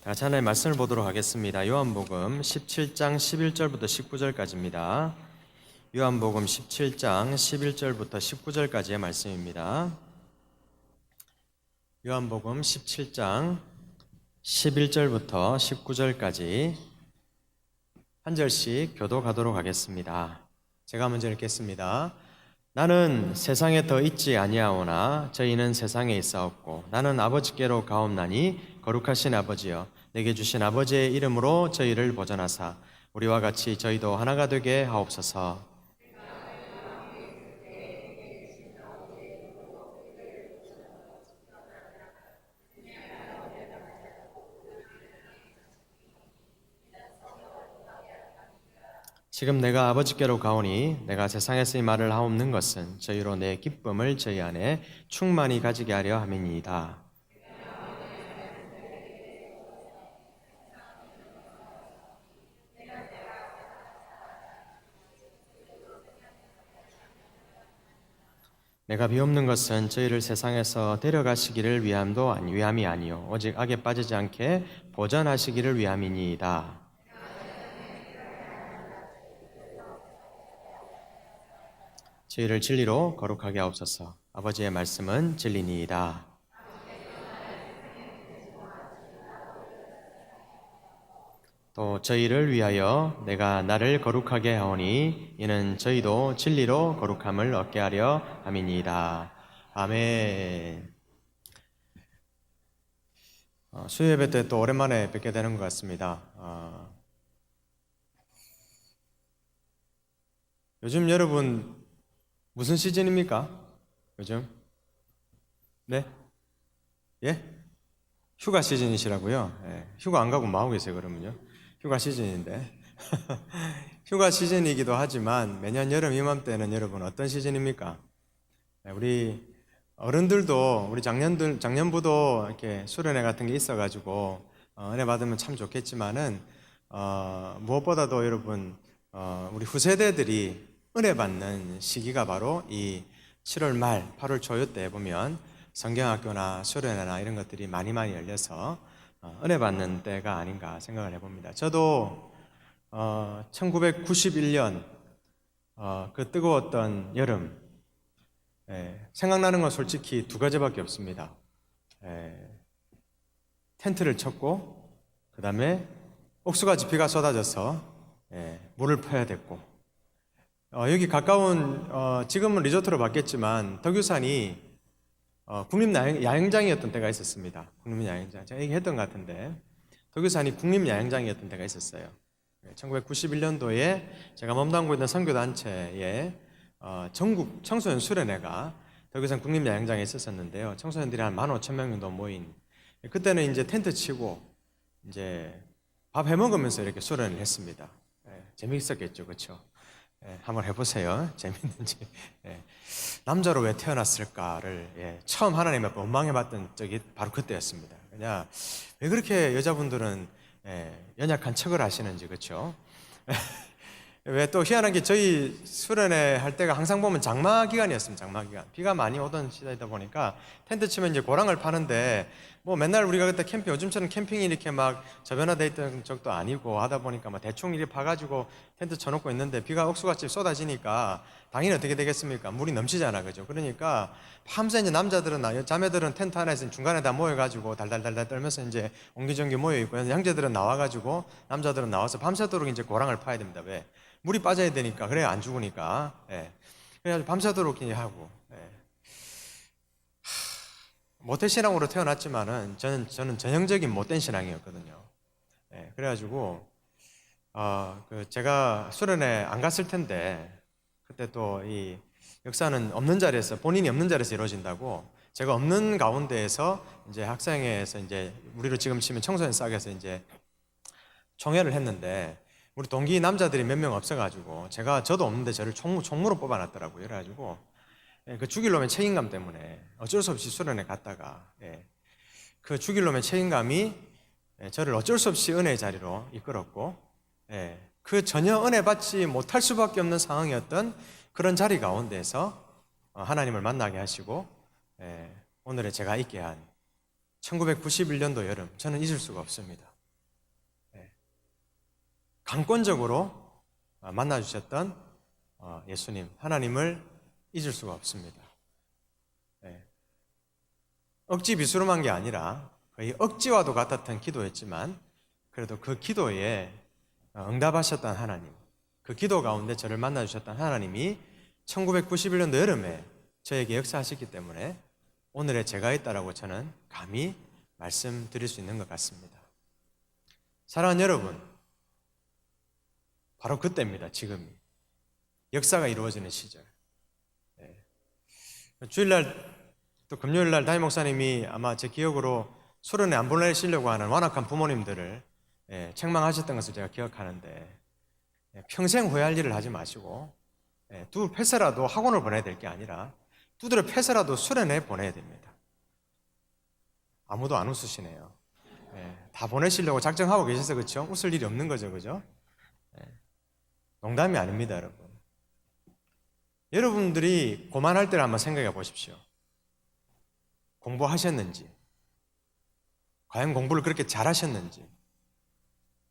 다 같이 하나님의 말씀을 보도록 하겠습니다. 요한복음 17장 11절부터 19절까지입니다. 요한복음 17장 11절부터 19절까지의 말씀입니다. 요한복음 17장 11절부터 19절까지 한 절씩 교도가도록 하겠습니다. 제가 먼저 읽겠습니다. 나는 세상에 더 있지 아니하오나 저희는 세상에 있사옵고 나는 아버지께로 가옵나니 거룩하신 아버지여 내게 주신 아버지의 이름으로 저희를 보전하사 우리와 같이 저희도 하나가 되게 하옵소서. 지금 내가 아버지께로 가오니 내가 세상에서 이 말을 하옵는 것은 저희로 내 기쁨을 저희 안에 충만히 가지게 하려 함이니이다. 내가 비옵는 것은 저희를 세상에서 데려가시기를 위함이 아니요 오직 악에 빠지지 않게 보전하시기를 위함이니이다. 저희를 진리로 거룩하게 하옵소서. 아버지의 말씀은 진리니이다. 또 저희를 위하여 내가 나를 거룩하게 하오니 이는 저희도 진리로 거룩함을 얻게 하려 함이니이다. 아멘. 수요 예배 때 또 오랜만에 뵙게 되는 것 같습니다. 요즘 여러분 무슨 시즌입니까? 요즘? 네? 예? 휴가 시즌이시라고요? 예. 휴가 안 가고 뭐 하고 계세요, 그러면요? 휴가 시즌인데. 휴가 시즌이기도 하지만 매년 여름 이맘때는 여러분 어떤 시즌입니까? 예, 우리 어른들도 우리 작년부도 이렇게 수련회 같은 게 있어가지고 은혜 받으면 참 좋겠지만은 무엇보다도 여러분 우리 후세대들이 은혜 받는 시기가 바로 이 7월 말 8월 초요 때 보면 성경학교나 수련회나 이런 것들이 많이 열려서 은혜 받는 때가 아닌가 생각을 해봅니다. 저도 1991년 그 뜨거웠던 여름 생각나는 건 솔직히 두 가지밖에 없습니다. 텐트를 쳤고 그 다음에 옥수가지 비가 쏟아져서 물을 퍼야 됐고 여기 가까운 지금은 리조트로 바뀌었지만 덕유산이 국립야행장이었던 때가 있었습니다. 국립야행장 제가 얘기했던 것 같은데 덕유산이 국립야행장이었던 때가 있었어요. 1991년도에 제가 몸담고 있는 선교단체에 전국 청소년 수련회가 덕유산 국립야행장에 있었는데요. 청소년들이 한 15,000명 정도 모인 그때는 이제 텐트 치고 이제 밥 해먹으면서 이렇게 수련을 했습니다. 재미있었겠죠, 그렇죠? 한번 해보세요. 재밌는지. 남자로 왜 태어났을까를 처음 하나님 앞에 원망해봤던 적이 바로 그때였습니다. 그냥 왜 그렇게 여자분들은 연약한 척을 하시는지, 그렇죠? 왜 또 희한한 게 저희 수련회 할 때가 항상 보면 장마 기간이었습니다. 장마 기간. 비가 많이 오던 시대이다 보니까 텐트 치면 이제 고랑을 파는데 뭐 맨날 우리가 그때 캠핑, 요즘처럼 캠핑이 이렇게 막 저변화돼 있던 적도 아니고 하다 보니까 막 대충 이렇게 파가지고 텐트 쳐놓고 있는데 비가 억수같이 쏟아지니까 당연히 어떻게 되겠습니까? 물이 넘치잖아, 그죠? 그러니까 밤새 이제 남자들은, 자매들은 텐트 안에서 중간에 다 모여가지고 달달달달 떨면서 이제 옹기종기 모여있고 형제들은 나와가지고 남자들은 나와서 밤새도록 이제 고랑을 파야 됩니다. 왜? 물이 빠져야 되니까, 그래야 안 죽으니까. 그래가지고 밤새도록 하고. 모태 신앙으로 태어났지만은 저는 전형적인 못된 신앙이었거든요. 그래가지고 제가 수련회 안 갔을 텐데 그때 또 이 역사는 없는 자리에서 본인이 없는 자리에서 이루어진다고 제가 없는 가운데에서 이제 학생회에서 이제 우리로 지금 치면 청소년 싹에서 이제 총회를 했는데 우리 동기 남자들이 몇 명 없어가지고 저도 없는데 저를 총무로 뽑아놨더라고요. 그래가지고 그 죽일 놈의 책임감 때문에 어쩔 수 없이 수련회 갔다가 그 죽일 놈의 책임감이 저를 어쩔 수 없이 은혜의 자리로 이끌었고 그 전혀 은혜 받지 못할 수밖에 없는 상황이었던 그런 자리 가운데서 하나님을 만나게 하시고 오늘의 제가 있게 한 1991년도 여름 저는 잊을 수가 없습니다. 강권적으로 만나주셨던 예수님, 하나님을 잊을 수가 없습니다. 억지 비스름한 게 아니라 거의 억지와도 같았던 기도였지만 그래도 그 기도에 응답하셨던 하나님, 그 기도 가운데 저를 만나주셨던 하나님이 1991년도 여름에 저에게 역사하셨기 때문에 오늘의 제가 있다라고 저는 감히 말씀드릴 수 있는 것 같습니다. 사랑하는 여러분, 바로 그때입니다. 지금이 역사가 이루어지는 시절. 주일날 또 금요일날 담임 목사님이 아마 제 기억으로 수련회 안 보내시려고 하는 완악한 부모님들을 책망하셨던 것을 제가 기억하는데, 평생 후회할 일을 하지 마시고 두 패서라도 학원을 보내야 될 게 아니라 두드려 패서라도 수련회 보내야 됩니다. 아무도 안 웃으시네요. 다 보내시려고 작정하고 계셔서 그렇죠? 웃을 일이 없는 거죠, 그죠? 농담이 아닙니다, 여러분. 여러분들이 고만할 때를 한번 생각해 보십시오. 공부하셨는지, 과연 공부를 그렇게 잘하셨는지,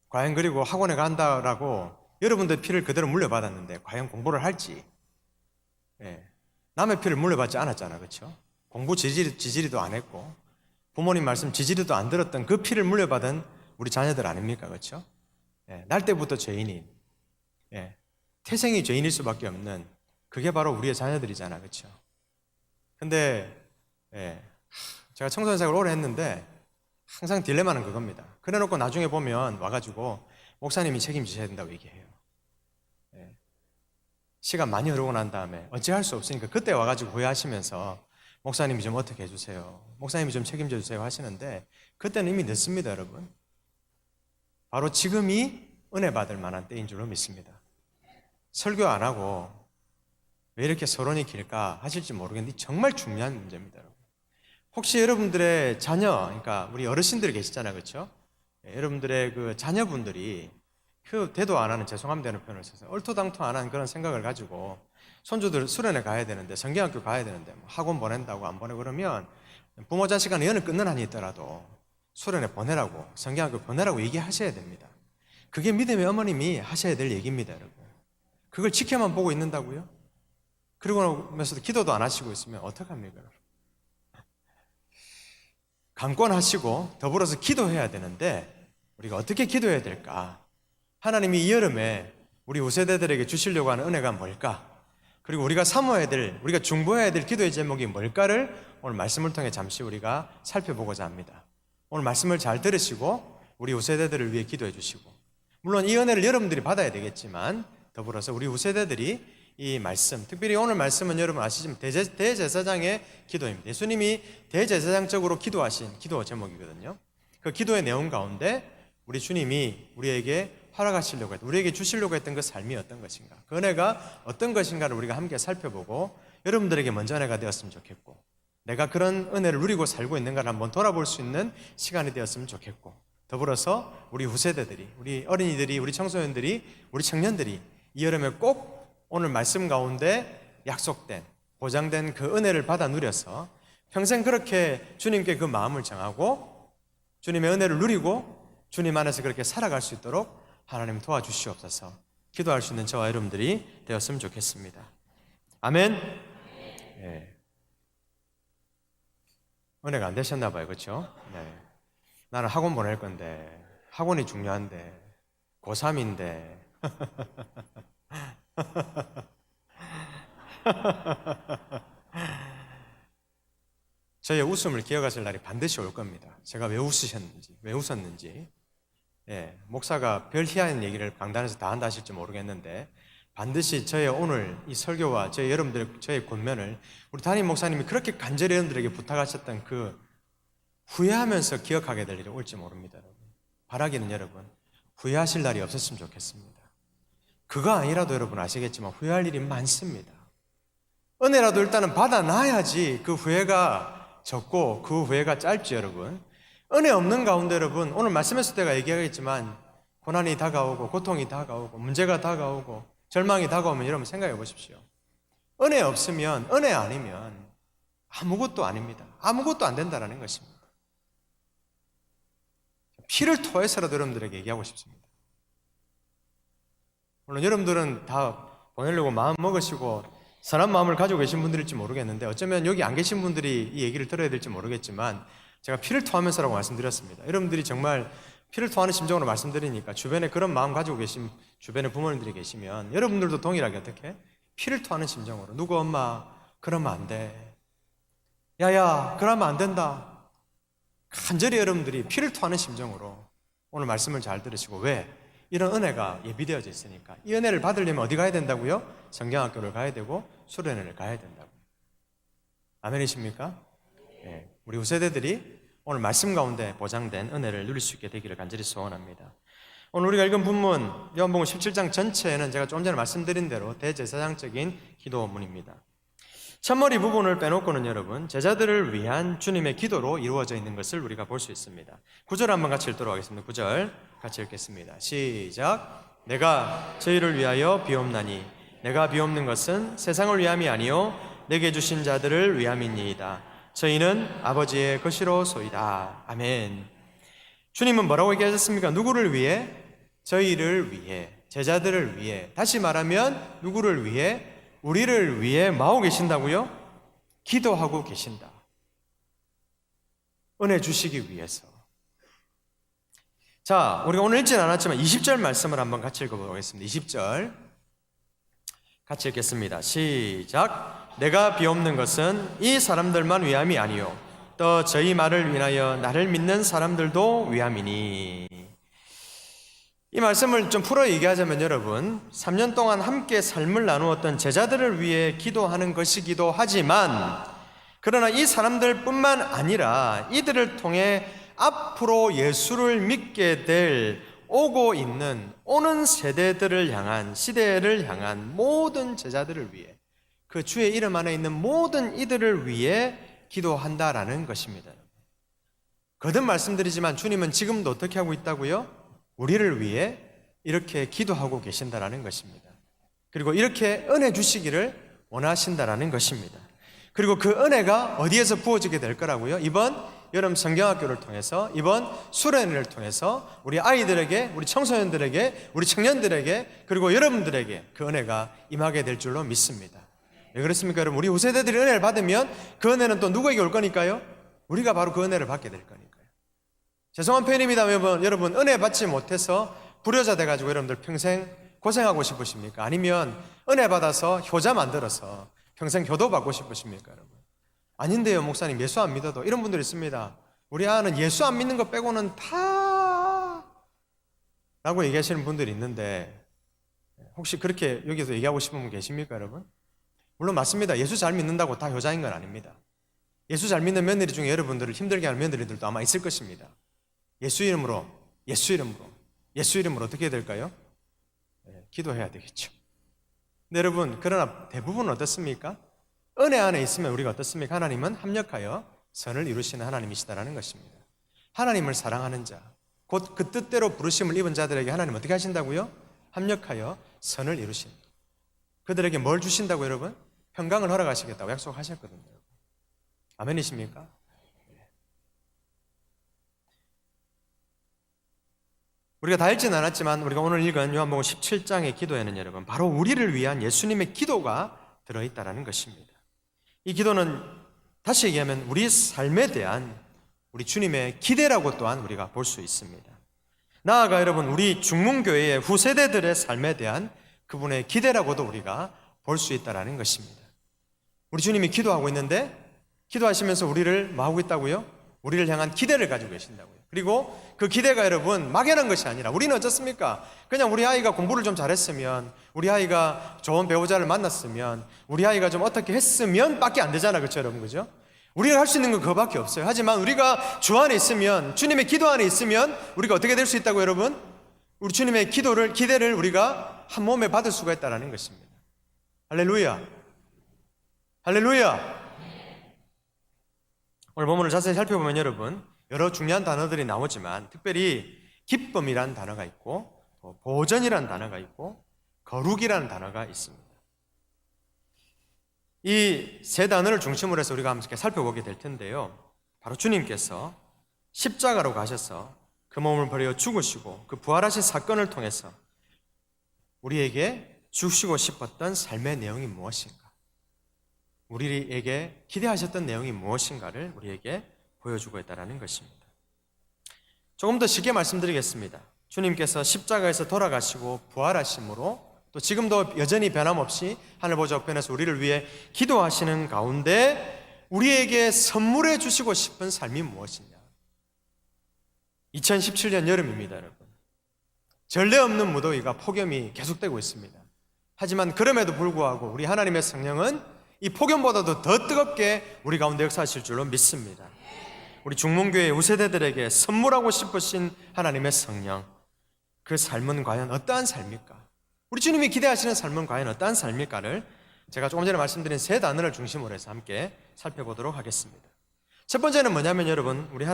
과연 그리고 학원에 간다라고 여러분들 피를 그대로 물려받았는데 과연 공부를 할지. 남의 피를 물려받지 않았잖아, 그렇죠? 공부 지지리도 안 했고 부모님 말씀 지지리도 안 들었던 그 피를 물려받은 우리 자녀들 아닙니까, 그렇죠? 날 때부터 죄인인, 태생이 죄인일 수밖에 없는 그게 바로 우리의 자녀들이잖아, 그렇죠? 근데 제가 청소년 생활을 오래 했는데 항상 딜레마는 그겁니다. 그래놓고 나중에 보면 와가지고 목사님이 책임지셔야 된다고 얘기해요. 시간 많이 흐르고 난 다음에 어찌할 수 없으니까 그때 와가지고 후회하시면서 목사님이 좀 어떻게 해주세요, 목사님이 좀 책임져 주세요 하시는데 그때는 이미 늦습니다, 여러분. 바로 지금이 은혜 받을 만한 때인 줄로 믿습니다. 설교 안 하고 왜 이렇게 서론이 길까 하실지 모르겠는데 정말 중요한 문제입니다, 여러분. 혹시 여러분들의 자녀, 그러니까 우리 어르신들이 계시잖아요, 그렇죠? 여러분들의 그 자녀분들이 그 대도 안 하는, 죄송합니다 라는 표현을 써서 얼토당토 안 하는 그런 생각을 가지고 손주들 수련회 가야 되는데, 성경학교 가야 되는데 학원 보낸다고 안 보내고 그러면 부모 자식 간에 연을 끊는 한이 있더라도 수련회 보내라고, 성경학교 보내라고 얘기하셔야 됩니다. 그게 믿음의 어머님이 하셔야 될 얘기입니다, 여러분. 그걸 지켜만 보고 있는다고요? 그러고 나면서도 기도도 안 하시고 있으면 어떡합니까, 여러분? 강권하시고 더불어서 기도해야 되는데 우리가 어떻게 기도해야 될까? 하나님이 이 여름에 우리 후세대들에게 주시려고 하는 은혜가 뭘까? 그리고 우리가 사모해야 될, 우리가 중보해야 될 기도의 제목이 뭘까를 오늘 말씀을 통해 잠시 우리가 살펴보고자 합니다. 오늘 말씀을 잘 들으시고 우리 후세대들을 위해 기도해 주시고, 물론 이 은혜를 여러분들이 받아야 되겠지만 더불어서 우리 후세대들이 이 말씀, 특별히 오늘 말씀은 여러분 아시지만 대제사장의 기도입니다. 예수님이 대제사장적으로 기도하신 기도 제목이거든요. 그 기도의 내용 가운데 우리 주님이 우리에게 허락하시려고 했던, 우리에게 주시려고 했던 그 삶이 어떤 것인가, 그 은혜가 어떤 것인가를 우리가 함께 살펴보고 여러분들에게 먼저 은혜가 되었으면 좋겠고, 내가 그런 은혜를 누리고 살고 있는가를 한번 돌아볼 수 있는 시간이 되었으면 좋겠고, 더불어서 우리 후세대들이, 우리 어린이들이, 우리 청소년들이, 우리 청년들이 이 여름에 꼭 오늘 말씀 가운데 약속된, 보장된 그 은혜를 받아 누려서 평생 그렇게 주님께 그 마음을 정하고 주님의 은혜를 누리고 주님 안에서 그렇게 살아갈 수 있도록 하나님 도와주시옵소서. 기도할 수 있는 저와 여러분들이 되었으면 좋겠습니다. 아멘. 네. 은혜가 안 되셨나 봐요, 그렇죠? 네. 나는 학원 보낼 건데, 학원이 중요한데, 고3인데 저의 웃음을 기억하실 날이 반드시 올 겁니다. 제가 왜 웃으셨는지, 왜 웃었는지. 목사가 별 희한한 얘기를 강단에서 다 한다 하실지 모르겠는데 반드시 저의 오늘 이 설교와 저희 여러분들, 저의 권면을 우리 담임 목사님이 그렇게 간절히 여러분들에게 부탁하셨던 그 후회하면서 기억하게 될 일이 올지 모릅니다, 여러분. 바라기는 여러분, 후회하실 날이 없었으면 좋겠습니다. 그거 아니라도 여러분 아시겠지만 후회할 일이 많습니다. 은혜라도 일단은 받아놔야지 그 후회가 적고 그 후회가 짧지, 여러분. 은혜 없는 가운데 여러분, 오늘 말씀했을 때가 얘기하겠지만 고난이 다가오고 고통이 다가오고 문제가 다가오고 절망이 다가오면 여러분 생각해 보십시오. 은혜 없으면, 은혜 아니면 아무것도 아닙니다. 아무것도 안 된다는 것입니다. 피를 토해서라도 여러분들에게 얘기하고 싶습니다. 물론 여러분들은 다 보내려고 마음 먹으시고 선한 마음을 가지고 계신 분들일지 모르겠는데, 어쩌면 여기 안 계신 분들이 이 얘기를 들어야 될지 모르겠지만, 제가 피를 토하면서라고 말씀드렸습니다. 여러분들이 정말 피를 토하는 심정으로 말씀드리니까 주변에 그런 마음 가지고 계신 주변에 부모님들이 계시면 여러분들도 동일하게 어떻게? 피를 토하는 심정으로, 누구 엄마 그러면 안 돼, 야야 그러면 안 된다, 간절히 여러분들이 피를 토하는 심정으로 오늘 말씀을 잘 들으시고, 왜? 이런 은혜가 예비되어져 있으니까. 이 은혜를 받으려면 어디 가야 된다고요? 성경학교를 가야 되고 수련회를 가야 된다고요. 아멘이십니까? 네, 우리 후세대들이 오늘 말씀 가운데 보장된 은혜를 누릴 수 있게 되기를 간절히 소원합니다. 오늘 우리가 읽은 본문 요한복음 17장 전체에는 제가 좀 전에 말씀드린 대로 대제사장적인 기도문입니다. 첫머리 부분을 빼놓고는 여러분, 제자들을 위한 주님의 기도로 이루어져 있는 것을 우리가 볼 수 있습니다. 9절 한번 같이 읽도록 하겠습니다. 9절 같이 읽겠습니다. 시작. 내가 저희를 위하여 비옵나니 내가 비옵는 것은 세상을 위함이 아니요 내게 주신 자들을 위함이니이다. 저희는 아버지의 것이로소이다. 아멘. 주님은 뭐라고 얘기하셨습니까? 누구를 위해? 저희를 위해, 제자들을 위해. 다시 말하면 누구를 위해? 우리를 위해 뭐하고 계신다고요? 기도하고 계신다. 은혜 주시기 위해서. 자, 우리가 오늘 읽지는 않았지만 20절 말씀을 한번 같이 읽어보겠습니다. 20절 같이 읽겠습니다. 시작. 내가 비옵는 것은 이 사람들만 위함이 아니요 또 저희 말을 위하여 나를 믿는 사람들도 위함이니. 이 말씀을 좀 풀어 얘기하자면 여러분, 3년 동안 함께 삶을 나누었던 제자들을 위해 기도하는 것이기도 하지만, 그러나 이 사람들뿐만 아니라 이들을 통해 앞으로 예수를 믿게 될 오고 있는 오는 세대들을 향한, 시대를 향한 모든 제자들을 위해, 그 주의 이름 안에 있는 모든 이들을 위해 기도한다라는 것입니다. 거듭 말씀드리지만 주님은 지금도 어떻게 하고 있다고요? 우리를 위해 이렇게 기도하고 계신다라는 것입니다. 그리고 이렇게 은혜 주시기를 원하신다라는 것입니다. 그리고 그 은혜가 어디에서 부어지게 될 거라고요? 이번 여름 성경학교를 통해서, 이번 수련회를 통해서 우리 아이들에게, 우리 청소년들에게, 우리 청년들에게, 그리고 여러분들에게 그 은혜가 임하게 될 줄로 믿습니다. 왜 그렇습니까? 여러분, 우리 후세대들이 은혜를 받으면 그 은혜는 또 누구에게 올 거니까요? 우리가 바로 그 은혜를 받게 될 거니까요. 죄송한 표현입니다. 여러분, 은혜 받지 못해서 불효자 돼가지고 여러분들 평생 고생하고 싶으십니까? 아니면 은혜 받아서 효자 만들어서 평생 효도 받고 싶으십니까, 여러분? 아닌데요, 목사님, 예수 안 믿어도. 이런 분들 있습니다. 우리 아는 예수 안 믿는 거 빼고는 다 라고 얘기하시는 분들이 있는데, 혹시 그렇게 여기서 얘기하고 싶은 분 계십니까, 여러분? 물론 맞습니다. 예수 잘 믿는다고 다 효자인 건 아닙니다. 예수 잘 믿는 며느리 중에 여러분들을 힘들게 하는 며느리들도 아마 있을 것입니다. 예수 이름으로 어떻게 해야 될까요? 기도해야 되겠죠. 근데 여러분, 그러나 대부분은 어떻습니까? 은혜 안에 있으면 우리가 어떻습니까? 하나님은 합력하여 선을 이루시는 하나님이시다라는 것입니다. 하나님을 사랑하는 자, 곧 그 뜻대로 부르심을 입은 자들에게 하나님 어떻게 하신다고요? 합력하여 선을 이루신. 그들에게 뭘 주신다고 여러분? 평강을 허락하시겠다고 약속하셨거든요. 아멘이십니까? 우리가 다 읽지는 않았지만 우리가 오늘 읽은 요한복음 17장의 기도에는 여러분, 바로 우리를 위한 예수님의 기도가 들어있다는 것입니다. 이 기도는 다시 얘기하면 우리 삶에 대한 우리 주님의 기대라고 또한 우리가 볼 수 있습니다. 나아가 여러분, 우리 중문교회의 후세대들의 삶에 대한 그분의 기대라고도 우리가 볼 수 있다는 것입니다. 우리 주님이 기도하고 있는데, 기도하시면서 우리를 뭐 하고 있다고요? 우리를 향한 기대를 가지고 계신다고요. 그리고 그 기대가 여러분 막연한 것이 아니라, 우리는 어떻습니까? 그냥 우리 아이가 공부를 좀 잘했으면, 우리 아이가 좋은 배우자를 만났으면, 우리 아이가 좀 어떻게 했으면 밖에 안 되잖아. 그렇죠 여러분? 그죠? 우리가 할 수 있는 건 그거밖에 없어요. 하지만 우리가 주 안에 있으면, 주님의 기도 안에 있으면 우리가 어떻게 될 수 있다고 여러분? 우리 주님의 기대를 우리가 한 몸에 받을 수가 있다는 것입니다. 할렐루야, 할렐루야. 오늘 본문을 자세히 살펴보면 여러분, 여러 중요한 단어들이 나오지만 특별히 기쁨이라는 단어가 있고, 보전이라는 단어가 있고, 거룩이라는 단어가 있습니다. 이 세 단어를 중심으로 해서 우리가 함께 살펴보게 될 텐데요, 바로 주님께서 십자가로 가셔서 그 몸을 버려 죽으시고 그 부활하신 사건을 통해서 우리에게 주시고 싶었던 삶의 내용이 무엇인가, 우리에게 기대하셨던 내용이 무엇인가를 우리에게 보여주고 있다는 것입니다. 조금 더 쉽게 말씀드리겠습니다. 주님께서 십자가에서 돌아가시고 부활하심으로 또 지금도 여전히 변함없이 하늘 보좌 우편에서 우리를 위해 기도하시는 가운데 우리에게 선물해 주시고 싶은 삶이 무엇이냐? 2017년 여름입니다, 여러분. 전례 없는 무더위가 폭염이 계속되고 있습니다. 하지만 그럼에도 불구하고 우리 하나님의 성령은 이 폭염보다도 더 뜨겁게 우리 가운데 역사하실 줄로 믿습니다. 우리 중문교회 우세대들에게 선물하고 싶으신 하나님의 성령, 그 삶은 과연 어떠한 삶일까? 우리 주님이 기대하시는 삶은 과연 어떠한 삶일까를 제가 조금 전에 말씀드린 세 단어를 중심으로 해서 함께 살펴보도록 하겠습니다. 첫 번째는 뭐냐면 여러분, 우리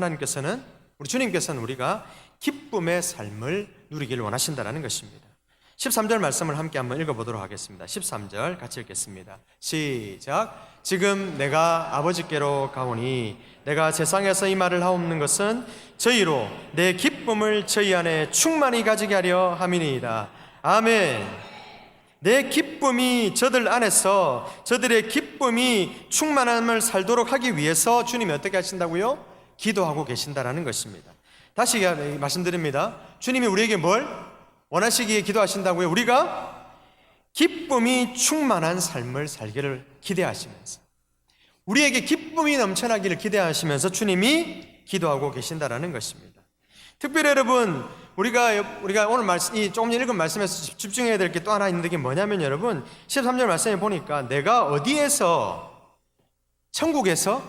주님께서는 우리가 기쁨의 삶을 누리기를 원하신다는 것입니다. 13절 말씀을 함께 한번 읽어보도록 하겠습니다. 13절 같이 읽겠습니다. 시작. 지금 내가 아버지께로 가오니 내가 세상에서 이 말을 하옵는 것은 저희로 내 기쁨을 저희 안에 충만히 가지게 하려 함이니이다. 아멘. 내 기쁨이 저들 안에서 저들의 기쁨이 충만함을 살도록 하기 위해서 주님이 어떻게 하신다고요? 기도하고 계신다라는 것입니다. 다시 말씀드립니다. 주님이 우리에게 뭘 원하시기에 기도하신다고요? 우리가 기쁨이 충만한 삶을 살기를 기대하시면서, 우리에게 기쁨이 넘쳐나기를 기대하시면서 주님이 기도하고 계신다라는 것입니다. 특별히 여러분, 우리가 오늘 조금 전에 읽은 말씀에서 집중해야 될 게 또 하나 있는 게 뭐냐면 여러분, 13절 말씀에 보니까 내가 어디에서, 천국에서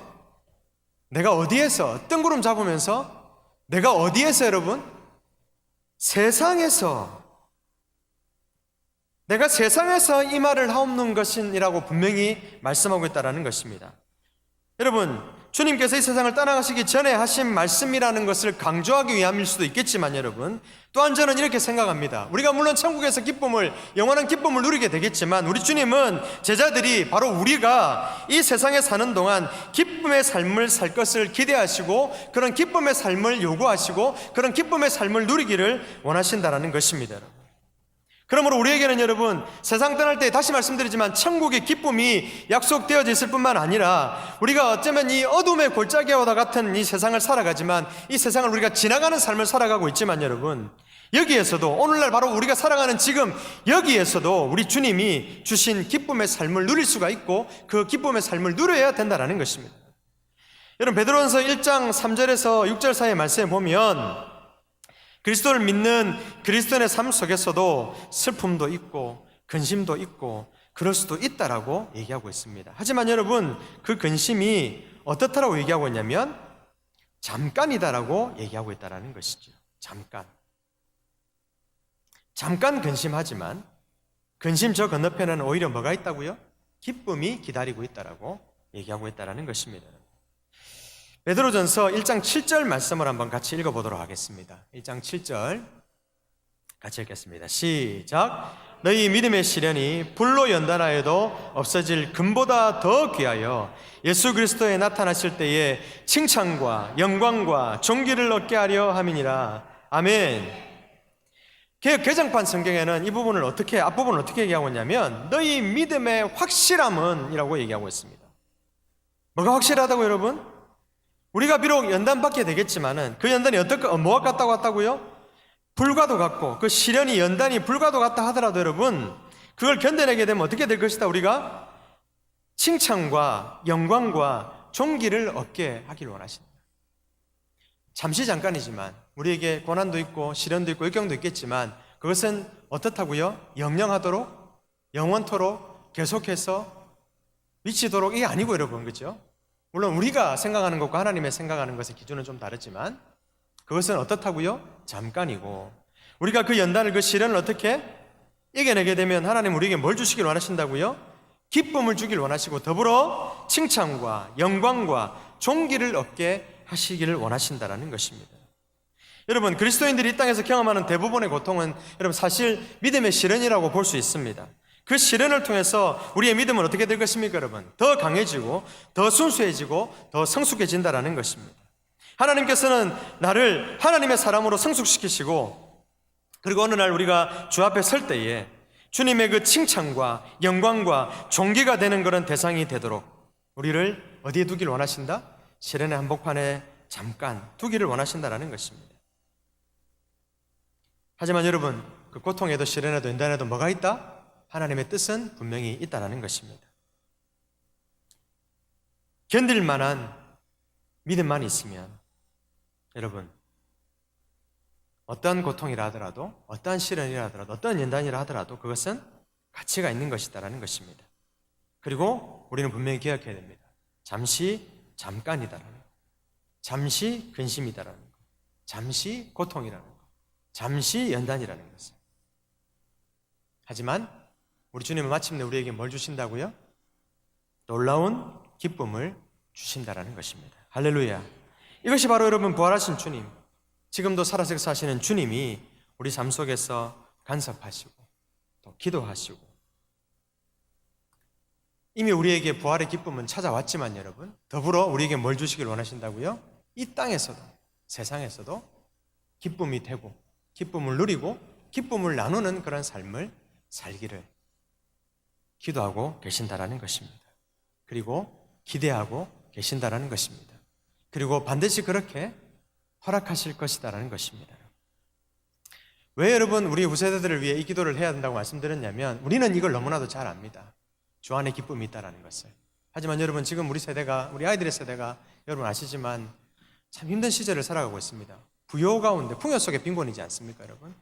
내가 어디에서 뜬구름 잡으면서 내가 어디에서 여러분? 내가 세상에서 이 말을 하옵는 것이라고 분명히 말씀하고 있다는 것입니다. 여러분, 주님께서 이 세상을 떠나가시기 전에 하신 말씀이라는 것을 강조하기 위함일 수도 있겠지만 여러분, 또한 저는 이렇게 생각합니다. 우리가 물론 천국에서 영원한 기쁨을 누리게 되겠지만 우리 주님은 제자들이, 바로 우리가 이 세상에 사는 동안 기쁨의 삶을 살 것을 기대하시고 그런 기쁨의 삶을 요구하시고 그런 기쁨의 삶을 누리기를 원하신다는 것입니다. 여러분, 그러므로 우리에게는 여러분, 세상 떠날 때 다시 말씀드리지만 천국의 기쁨이 약속되어져 있을 뿐만 아니라 우리가 어쩌면 이 어둠의 골짜기와 같은 이 세상을 살아가지만, 이 세상을 우리가 지나가는 삶을 살아가고 있지만 여러분, 여기에서도 오늘날 바로 우리가 살아가는 지금 여기에서도 우리 주님이 주신 기쁨의 삶을 누릴 수가 있고 그 기쁨의 삶을 누려야 된다는 것입니다. 여러분, 베드로전서 1장 3절에서 6절 사이의 말씀에 보면 그리스도를 믿는 그리스도인의 삶 속에서도 슬픔도 있고 근심도 있고 그럴 수도 있다라고 얘기하고 있습니다. 하지만 여러분, 그 근심이 어떻다라고 얘기하고 있냐면 잠깐이다라고 얘기하고 있다는 것이죠. 잠깐 근심하지만 근심 저 건너편에는 오히려 뭐가 있다고요? 기쁨이 기다리고 있다라고 얘기하고 있다는 것입니다. 베드로전서 1장 7절 말씀을 한번 같이 읽어보도록 하겠습니다. 1장 7절 같이 읽겠습니다. 시작. 너희 믿음의 시련이 불로 연단하여도 없어질 금보다 더 귀하여 예수 그리스도에 나타나실 때에 칭찬과 영광과 존귀를 얻게 하려 함이니라. 아멘. 개역 개정판 성경에는 이 부분을 앞부분을 어떻게 얘기하고 있냐면 너희 믿음의 확실함은 이라고 얘기하고 있습니다. 뭐가 확실하다고 여러분? 우리가 비록 연단받게 되겠지만은 그 연단이 뭐와 같다고요? 불과도 같고, 그 시련이 연단이 불과도 같다 하더라도 여러분, 그걸 견뎌내게 되면 어떻게 될 것이다? 우리가 칭찬과 영광과 존귀를 얻게 하기를 원하십니다. 잠시 잠깐이지만 우리에게 고난도 있고 시련도 있고 역경도 있겠지만 그것은 어떻다고요? 영영하도록, 영원토록, 계속해서 미치도록, 이게 아니고 여러분, 그렇죠? 물론 우리가 생각하는 것과 하나님의 생각하는 것의 기준은 좀 다르지만 그것은 어떻다고요? 잠깐이고, 우리가 그 연단을, 그 시련을 어떻게 이겨내게 되면 하나님 우리에게 뭘 주시길 원하신다고요? 기쁨을 주길 원하시고 더불어 칭찬과 영광과 존귀를 얻게 하시기를 원하신다는 것입니다. 여러분, 그리스도인들이 이 땅에서 경험하는 대부분의 고통은 여러분 사실 믿음의 시련이라고 볼 수 있습니다. 그 시련을 통해서 우리의 믿음은 어떻게 될 것입니까 여러분? 더 강해지고 더 순수해지고 더 성숙해진다는 것입니다. 하나님께서는 나를 하나님의 사람으로 성숙시키시고, 그리고 어느 날 우리가 주 앞에 설 때에 주님의 그 칭찬과 영광과 존귀가 되는 그런 대상이 되도록 우리를 어디에 두기를 원하신다? 시련의 한복판에 잠깐 두기를 원하신다라는 것입니다. 하지만 여러분, 그 고통에도 시련에도 연단에도 뭐가 있다? 하나님의 뜻은 분명히 있다라는 것입니다. 견딜 만한 믿음만 있으면 여러분, 어떠한 고통이라 하더라도, 어떠한 시련이라 하더라도, 어떠한 연단이라 하더라도 그것은 가치가 있는 것이다라는 것입니다. 그리고 우리는 분명히 기억해야 됩니다. 잠시 잠깐이다라는 것, 잠시 근심이다라는 것, 잠시 고통이라는 것, 잠시 연단이라는 것을. 하지만 우리 주님은 마침내 우리에게 뭘 주신다고요? 놀라운 기쁨을 주신다라는 것입니다. 할렐루야. 이것이 바로 여러분 부활하신 주님, 지금도 살아서 사시는 주님이 우리 삶 속에서 간섭하시고 또 기도하시고 이미 우리에게 부활의 기쁨은 찾아왔지만 여러분, 더불어 우리에게 뭘 주시길 원하신다고요? 이 땅에서도, 세상에서도 기쁨이 되고 기쁨을 누리고 기쁨을 나누는 그런 삶을 살기를 기도하고 계신다라는 것입니다. 그리고 기대하고 계신다라는 것입니다. 그리고 반드시 그렇게 허락하실 것이다라는 것입니다. 왜 여러분 우리 후세대들을 위해 이 기도를 해야 된다고 말씀드렸냐면, 우리는 이걸 너무나도 잘 압니다. 주 안에 기쁨이 있다라는 것을. 하지만 여러분, 지금 우리 세대가, 우리 아이들의 세대가 여러분 아시지만 참 힘든 시절을 살아가고 있습니다. 부요 가운데 풍요 속에 빈곤이지 않습니까 여러분?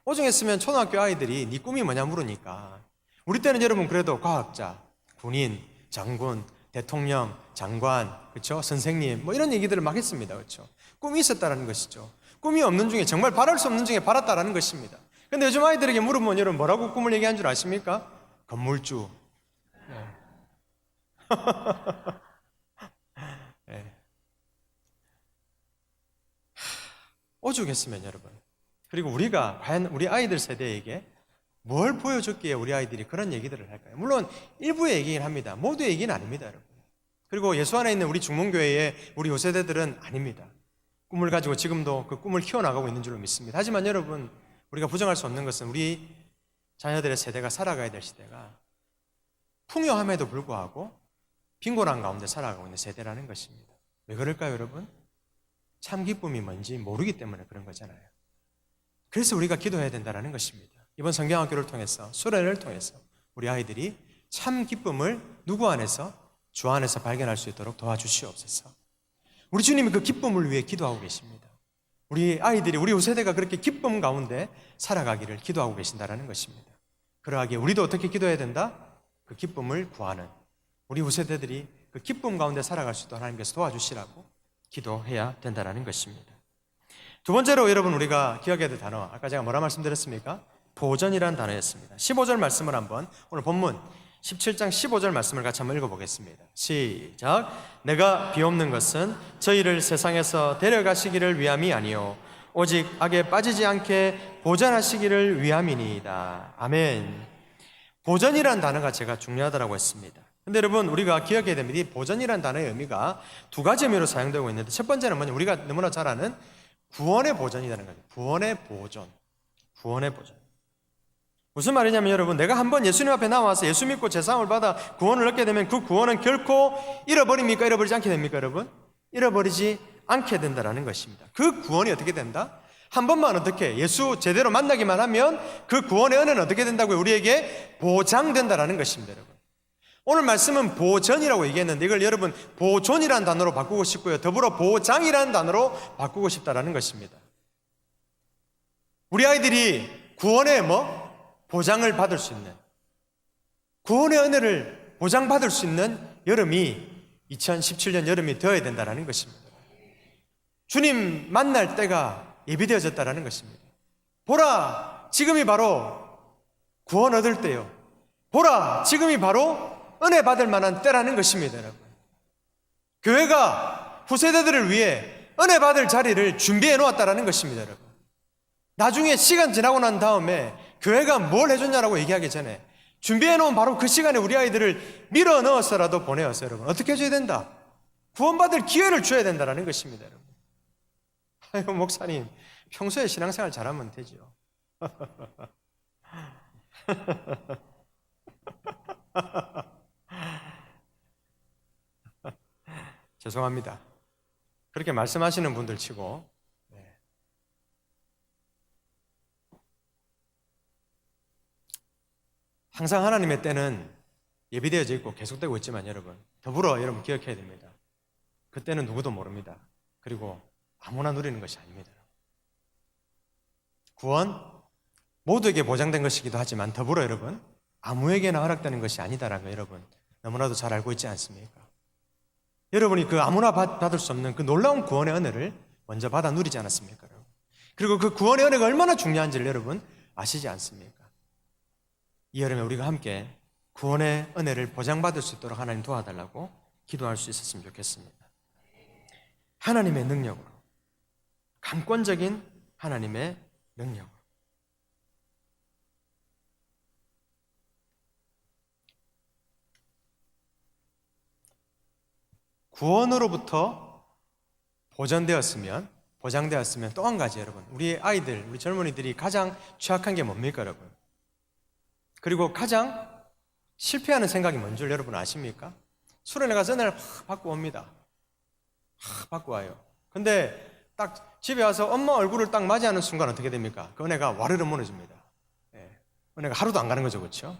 오중했으면 초등학교 아이들이 네 꿈이 뭐냐 물으니까, 우리 때는 여러분 그래도 과학자, 군인, 장군, 대통령, 장관, 그렇죠? 선생님, 뭐 이런 얘기들을 막 했습니다. 그렇죠? 꿈이 있었다라는 것이죠. 꿈이 없는 중에, 정말 바랄 수 없는 중에 바랐다라는 것입니다. 근데 요즘 아이들에게 물으면 여러분 뭐라고 꿈을 얘기한 줄 아십니까? 건물주. 네. 네. 오죽했으면 여러분. 그리고 우리가 과연 우리 아이들 세대에게 뭘 보여줬기에 우리 아이들이 그런 얘기들을 할까요? 물론 일부의 얘기긴 합니다. 모두의 얘기는 아닙니다, 여러분. 그리고 예수 안에 있는 우리 중문교회의 우리 요세대들은 아닙니다. 꿈을 가지고 지금도 그 꿈을 키워나가고 있는 줄로 믿습니다. 하지만 여러분, 우리가 부정할 수 없는 것은 우리 자녀들의 세대가 살아가야 될 시대가 풍요함에도 불구하고 빈곤한 가운데 살아가고 있는 세대라는 것입니다. 왜 그럴까요, 여러분? 참 기쁨이 뭔지 모르기 때문에 그런 거잖아요. 그래서 우리가 기도해야 된다는 것입니다. 이번 성경학교를 통해서, 수련회를 통해서 우리 아이들이 참 기쁨을 누구 안에서? 주 안에서 발견할 수 있도록 도와주시옵소서. 우리 주님이 그 기쁨을 위해 기도하고 계십니다. 우리 아이들이, 우리 후세대가 그렇게 기쁨 가운데 살아가기를 기도하고 계신다는 것입니다. 그러하기에 우리도 어떻게 기도해야 된다? 그 기쁨을 구하는, 우리 후세대들이 그 기쁨 가운데 살아갈 수 있도록 하나님께서 도와주시라고 기도해야 된다는 것입니다. 두 번째로 여러분 우리가 기억해야 될 단어, 아까 제가 뭐라 말씀드렸습니까? 보전이라는 단어였습니다. 15절 말씀을 한번, 오늘 본문 17장 15절 말씀을 같이 한번 읽어보겠습니다. 시작. 내가 비옵는 것은 저희를 세상에서 데려가시기를 위함이 아니요 오직 악에 빠지지 않게 보전하시기를 위함이니이다. 아멘. 보전이라는 단어가 제가 중요하다고 했습니다. 근데 여러분, 우리가 기억해야 됩니다. 이 보전이라는 단어의 의미가 두 가지 의미로 사용되고 있는데, 첫 번째는 뭐냐, 우리가 너무나 잘 아는 구원의 보전이라는 거죠. 구원의 보전. 구원의 보전. 무슨 말이냐면 여러분, 내가 한번 예수님 앞에 나와서 예수 믿고 제사함을 받아 구원을 얻게 되면 그 구원은 결코 잃어버립니까? 잃어버리지 않게 됩니까, 여러분? 잃어버리지 않게 된다는 것입니다. 그 구원이 어떻게 된다? 한 번만 어떻게 예수 제대로 만나기만 하면 그 구원의 은혜는 어떻게 된다고요? 우리에게 보장된다는 것입니다, 여러분. 오늘 말씀은 보전이라고 얘기했는데 이걸 여러분 보존이라는 단어로 바꾸고 싶고요, 더불어 보장이라는 단어로 바꾸고 싶다는 것입니다. 우리 아이들이 구원의 보장을 받을 수 있는, 구원의 은혜를 보장받을 수 있는 여름이 2017년 여름이 되어야 된다는 것입니다. 주님 만날 때가 예비되어졌다는 것입니다. 보라, 지금이 바로 구원 얻을 때요. 보라, 지금이 바로 은혜 받을 만한 때라는 것입니다, 여러분. 교회가 후세대들을 위해 은혜 받을 자리를 준비해 놓았다는 것입니다, 여러분. 나중에 시간 지나고 난 다음에 교회가 뭘 해줬냐라고 얘기하기 전에 준비해 놓은 바로 그 시간에 우리 아이들을 밀어 넣어서라도 보내어서 여러분 어떻게 해줘야 된다? 구원받을 기회를 줘야 된다는 것입니다, 여러분. 아유, 목사님, 평소에 신앙생활 잘하면 되죠. 죄송합니다. 그렇게 말씀하시는 분들 치고 항상 하나님의 때는 예비되어져 있고 계속되고 있지만 여러분 더불어 여러분 기억해야 됩니다. 그때는 누구도 모릅니다. 그리고 아무나 누리는 것이 아닙니다. 구원 모두에게 보장된 것이기도 하지만 더불어 여러분 아무에게나 허락되는 것이 아니다라는 거 여러분 너무나도 잘 알고 있지 않습니까? 여러분이 그 아무나 받을 수 없는 그 놀라운 구원의 은혜를 먼저 받아 누리지 않았습니까? 여러분? 그리고 그 구원의 은혜가 얼마나 중요한지를 여러분 아시지 않습니까? 이 여름에 우리가 함께 구원의 은혜를 보장받을 수 있도록 하나님 도와달라고 기도할 수 있었으면 좋겠습니다. 하나님의 능력으로, 강권적인 하나님의 능력으로. 구원으로부터 보장되었으면 또 한 가지 여러분, 우리 아이들, 우리 젊은이들이 가장 취약한 게 뭡니까 여러분? 그리고 가장 실패하는 생각이 뭔 줄 여러분 아십니까? 수련회 가서 은혜를 받고 옵니다. 받고 와요. 근데 딱 집에 와서 엄마 얼굴을 딱 맞이하는 순간 어떻게 됩니까? 그 은혜가 와르르 무너집니다. 은혜가 하루도 안 가는 거죠, 그렇죠?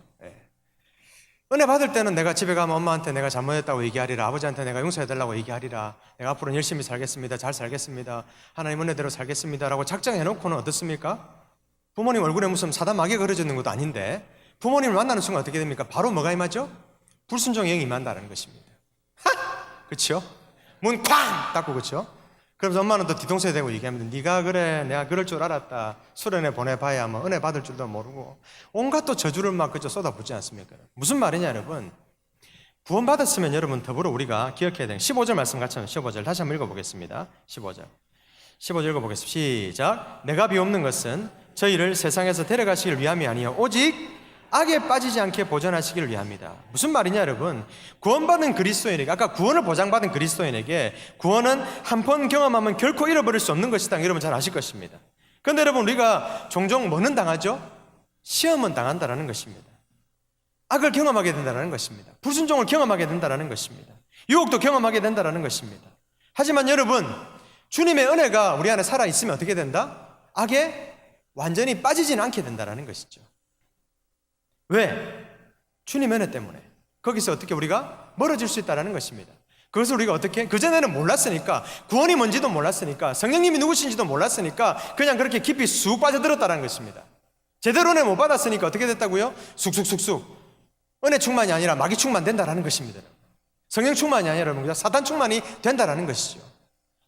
은혜 받을 때는 내가 집에 가면 엄마한테 내가 잘못했다고 얘기하리라, 아버지한테 내가 용서해달라고 얘기하리라, 내가 앞으로는 열심히 살겠습니다, 잘 살겠습니다, 하나님 은혜대로 살겠습니다 라고 작정해놓고는 어떻습니까? 부모님 얼굴에 무슨 사단 마귀가 그려지는 것도 아닌데 부모님을 만나는 순간 어떻게 됩니까? 바로 뭐가 임하죠? 불순종의 영이 임한다는 것입니다. 그렇죠? 문 쾅! 닫고, 그렇죠? 그러면서 엄마는 또 뒤통수에 대고 얘기합니다. 네가 그래, 내가 그럴 줄 알았다. 수련회 보내봐야 뭐 은혜 받을 줄도 모르고 온갖 또 저주를 막 그저 쏟아붓지 않습니까? 무슨 말이냐 여러분? 구원받았으면 여러분 더불어 우리가 기억해야 되는 15절 말씀 같이 하면 15절 다시 한번 읽어보겠습니다. 15절 읽어보겠습니다. 시작. 내가 비옵는 것은 저희를 세상에서 데려가시기를 위함이 아니요 오직 악에 빠지지 않게 보존하시기를 위함이다. 무슨 말이냐 여러분? 구원받은 그리스도인에게, 아까 구원을 보장받은 그리스도인에게 구원은 한 번 경험하면 결코 잃어버릴 수 없는 것이다. 여러분 잘 아실 것입니다. 그런데 여러분 우리가 종종 뭐는 당하죠? 시험은 당한다는 것입니다. 악을 경험하게 된다는 것입니다. 불순종을 경험하게 된다는 것입니다. 유혹도 경험하게 된다는 것입니다. 하지만 여러분 주님의 은혜가 우리 안에 살아있으면 어떻게 된다? 악에 완전히 빠지지는 않게 된다는 것이죠. 왜? 주님의 은혜 때문에 거기서 어떻게 우리가 멀어질 수 있다는 것입니다. 그것을 우리가 어떻게? 그전에는 몰랐으니까, 구원이 뭔지도 몰랐으니까, 성령님이 누구신지도 몰랐으니까 그냥 그렇게 깊이 쑥 빠져들었다는 것입니다. 제대로 은혜 못 받았으니까 어떻게 됐다고요? 쑥쑥쑥쑥 은혜 충만이 아니라 마귀 충만된다는 것입니다. 성령 충만이 아니라 여러분 사단 충만이 된다는 것이죠.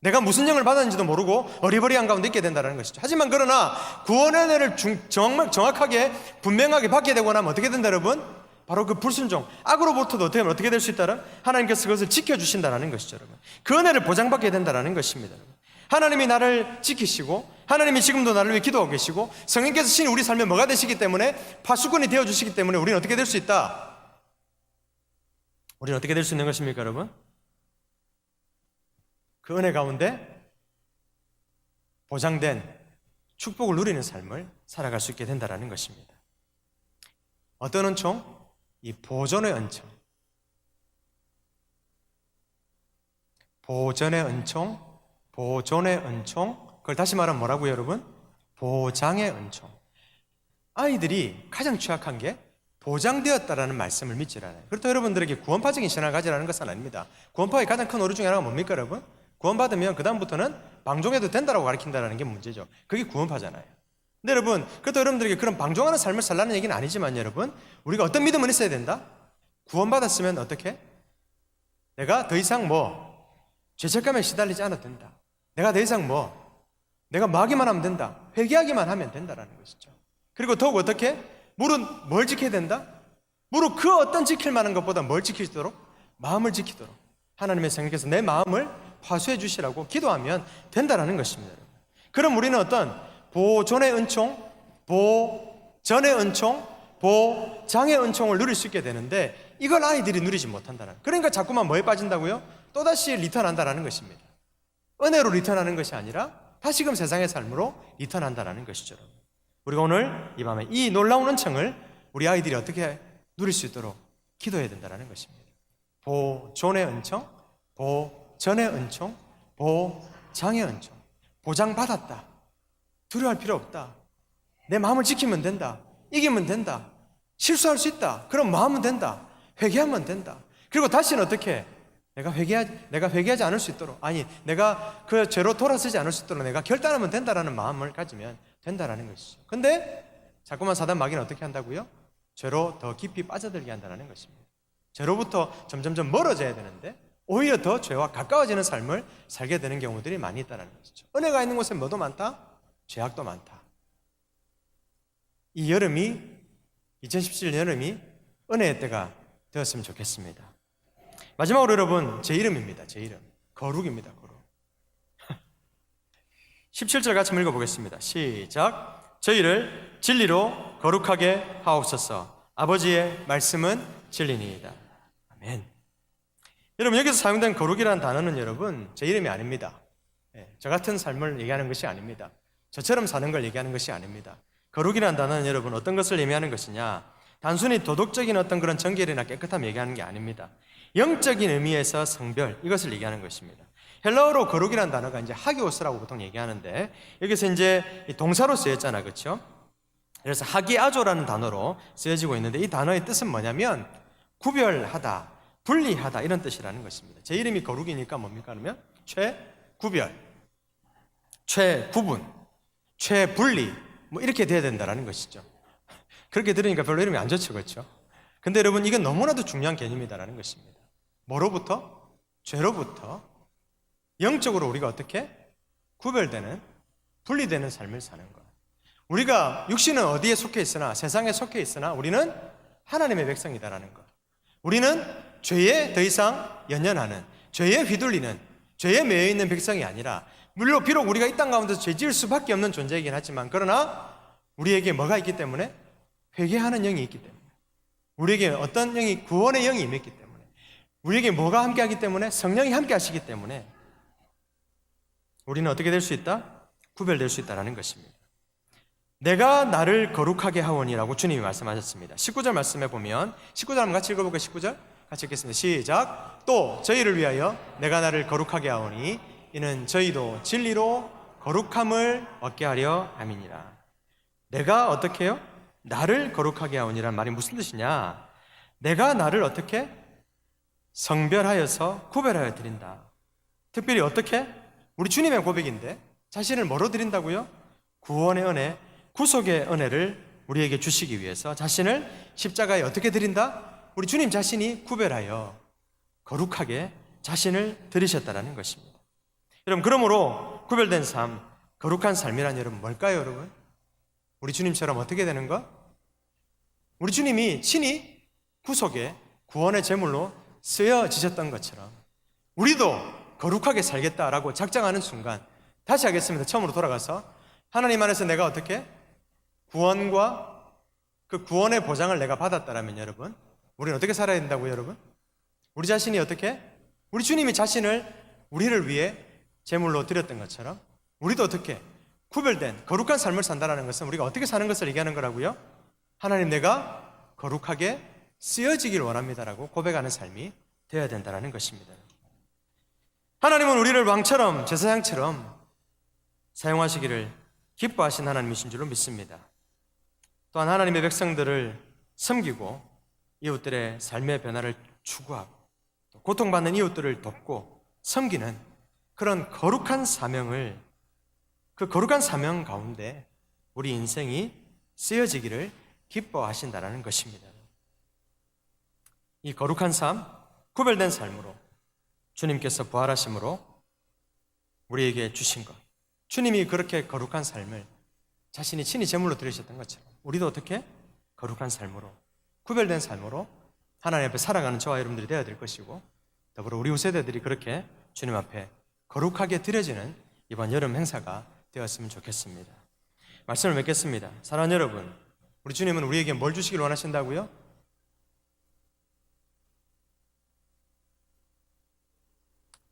내가 무슨 영을 받았는지도 모르고 어리버리한 가운데 있게 된다는 것이죠. 하지만 그러나 구원의 은혜를 정확하게 분명하게 받게 되고 나면 어떻게 된다 여러분? 바로 그 불순종, 악으로부터도 어떻게 될 수 있다라? 하나님께서 그것을 지켜주신다는 것이죠 여러분. 그 은혜를 보장받게 된다는 것입니다. 하나님이 나를 지키시고 하나님이 지금도 나를 위해 기도하고 계시고 성령께서 신이 우리 삶에 뭐가 되시기 때문에 파수꾼이 되어주시기 때문에 우리는 어떻게 될 수 있다? 우리는 어떻게 될 수 있는 것입니까 여러분? 그 은혜 가운데 보장된 축복을 누리는 삶을 살아갈 수 있게 된다는 것입니다. 어떤 은총? 이 보존의 은총. 보존의 은총, 보존의 은총. 그걸 다시 말하면 뭐라고요 여러분? 보장의 은총. 아이들이 가장 취약한 게 보장되었다라는 말씀을 믿질 않아요. 그렇다고 여러분들에게 구원파적인 신앙을 가지라는 것은 아닙니다. 구원파의 가장 큰 오류 중에 하나가 뭡니까 여러분? 구원받으면 그 다음부터는 방종해도 된다라고 가르친다는 게 문제죠. 그게 구원파잖아요. 근데 여러분, 그것도 여러분들에게 그런 방종하는 삶을 살라는 얘기는 아니지만 여러분, 우리가 어떤 믿음은 있어야 된다? 구원받았으면 어떻게? 내가 더 이상 죄책감에 시달리지 않아도 된다. 내가 더 이상 내가 마귀만 하면 된다. 회개하기만 하면 된다라는 것이죠. 그리고 더욱 어떻게? 무릇 뭘 지켜야 된다? 무릇 그 어떤 지킬 만한 것보다 뭘 지키도록? 마음을 지키도록 하나님의 성령께서 내 마음을 파수해 주시라고 기도하면 된다라는 것입니다. 그럼 우리는 어떤 보존의 은총, 보전의 은총, 보장의 은총을 누릴 수 있게 되는데 이걸 아이들이 누리지 못한다는. 그러니까 자꾸만 뭐에 빠진다고요? 또다시 리턴한다라는 것입니다. 은혜로 리턴하는 것이 아니라 다시금 세상의 삶으로 리턴한다라는 것이죠. 우리가 오늘 이 밤에 이 놀라운 은총을 우리 아이들이 어떻게 누릴 수 있도록 기도해야 된다는 것입니다. 보존의 은총, 보전의 은총, 보장의 은총. 보장받았다. 두려워할 필요 없다. 내 마음을 지키면 된다. 이기면 된다. 실수할 수 있다. 그럼 마음은 된다. 회개하면 된다. 그리고 다시는 어떻게 내가 회개하지 않을 수 있도록, 아니 내가 그 죄로 돌아서지 않을 수 있도록 내가 결단하면 된다라는 마음을 가지면 된다라는 것이죠. 근데 자꾸만 사단 마귀는 어떻게 한다고요? 죄로 더 깊이 빠져들게 한다는 것입니다. 죄로부터 점점점 멀어져야 되는데 오히려 더 죄와 가까워지는 삶을 살게 되는 경우들이 많이 있다는 것이죠. 은혜가 있는 곳에 뭐도 많다? 죄악도 많다. 이 여름이 2017년 여름이 은혜의 때가 되었으면 좋겠습니다. 마지막으로 여러분, 제 이름입니다. 제 이름 거룩입니다. 거룩. 17절 같이 한번 읽어보겠습니다. 시작. 저희를 진리로 거룩하게 하옵소서. 아버지의 말씀은 진리니이다. 아멘. 여러분, 여기서 사용된 거룩이라는 단어는 여러분 제 이름이 아닙니다. 저 같은 삶을 얘기하는 것이 아닙니다. 저처럼 사는 걸 얘기하는 것이 아닙니다. 거룩이라는 단어는 여러분 어떤 것을 의미하는 것이냐, 단순히 도덕적인 어떤 그런 정결이나 깨끗함 얘기하는 게 아닙니다. 영적인 의미에서 성별, 이것을 얘기하는 것입니다. 헬라어로 거룩이라는 단어가 이제 하기오스라고 보통 얘기하는데 여기서 이제 동사로 쓰였잖아, 그렇죠? 그래서 하기아조라는 단어로 쓰여지고 있는데 이 단어의 뜻은 뭐냐면 구별하다, 분리하다, 이런 뜻이라는 것입니다. 제 이름이 거룩이니까 뭡니까? 그러면 최구별, 최구분, 최분리, 뭐 이렇게 돼야 된다는 것이죠. 그렇게 들으니까 별로 이름이 안 좋죠, 그렇죠? 근데 여러분, 이건 너무나도 중요한 개념이다라는 것입니다. 뭐로부터? 죄로부터 영적으로 우리가 어떻게 구별되는, 분리되는 삶을 사는 것. 우리가 육신은 어디에 속해 있으나, 세상에 속해 있으나 우리는 하나님의 백성이다라는 것. 우리는 죄에 더 이상 연연하는, 죄에 휘둘리는, 죄에 매여 있는 백성이 아니라, 물론 비록 우리가 이 땅 가운데서 죄 지을 수밖에 없는 존재이긴 하지만, 그러나 우리에게 뭐가 있기 때문에? 회개하는 영이 있기 때문에, 우리에게 어떤 영이, 구원의 영이 임했기 때문에, 우리에게 뭐가 함께하기 때문에? 성령이 함께하시기 때문에 우리는 어떻게 될 수 있다? 구별될 수 있다는 것입니다. 내가 나를 거룩하게 하오니라고 주님이 말씀하셨습니다. 19절 말씀해 보면, 19절 한번 같이 읽어볼까요? 19절 같이 읽겠습니다. 시작. 또 저희를 위하여 내가 나를 거룩하게 하오니 이는 저희도 진리로 거룩함을 얻게 하려 함이니라. 내가 어떻게 해요? 나를 거룩하게 하오니라는 말이 무슨 뜻이냐? 내가 나를 어떻게? 성별하여서 구별하여 드린다. 특별히 어떻게? 우리 주님의 고백인데 자신을 뭐로 드린다고요? 구원의 은혜, 구속의 은혜를 우리에게 주시기 위해서 자신을 십자가에 어떻게 드린다? 우리 주님 자신이 구별하여 거룩하게 자신을 드리셨다는 것입니다. 여러분, 그러므로 구별된 삶, 거룩한 삶이란 여러분 뭘까요, 여러분? 우리 주님처럼 어떻게 되는 것? 우리 주님이 친히 구속의, 구원의 제물로 쓰여지셨던 것처럼 우리도 거룩하게 살겠다라고 작정하는 순간, 다시 하겠습니다. 처음으로 돌아가서 하나님 안에서 내가 어떻게 구원과 그 구원의 보장을 내가 받았다라면 여러분, 우리는 어떻게 살아야 된다고요, 여러분? 우리 자신이 어떻게? 우리 주님이 자신을 우리를 위해 제물로 드렸던 것처럼 우리도 어떻게 구별된 거룩한 삶을 산다는 것은 우리가 어떻게 사는 것을 얘기하는 거라고요? 하나님, 내가 거룩하게 쓰여지길 원합니다라고 고백하는 삶이 되어야 된다는 것입니다. 하나님은 우리를 왕처럼, 제사장처럼 사용하시기를 기뻐하신 하나님이신 줄로 믿습니다. 또한 하나님의 백성들을 섬기고 이웃들의 삶의 변화를 추구하고 고통받는 이웃들을 돕고 섬기는 그런 거룩한 사명을, 그 거룩한 사명 가운데 우리 인생이 쓰여지기를 기뻐하신다는 것입니다. 이 거룩한 삶, 구별된 삶으로 주님께서 부활하심으로 우리에게 주신 것, 주님이 그렇게 거룩한 삶을 자신이 친히 제물로 드리셨던 것처럼 우리도 어떻게 거룩한 삶으로, 구별된 삶으로 하나님 앞에 살아가는 저와 여러분들이 되어야 될 것이고, 더불어 우리 후세대들이 그렇게 주님 앞에 거룩하게 드려지는 이번 여름 행사가 되었으면 좋겠습니다. 말씀을 맺겠습니다. 사랑하는 여러분, 우리 주님은 우리에게 뭘 주시길 원하신다고요?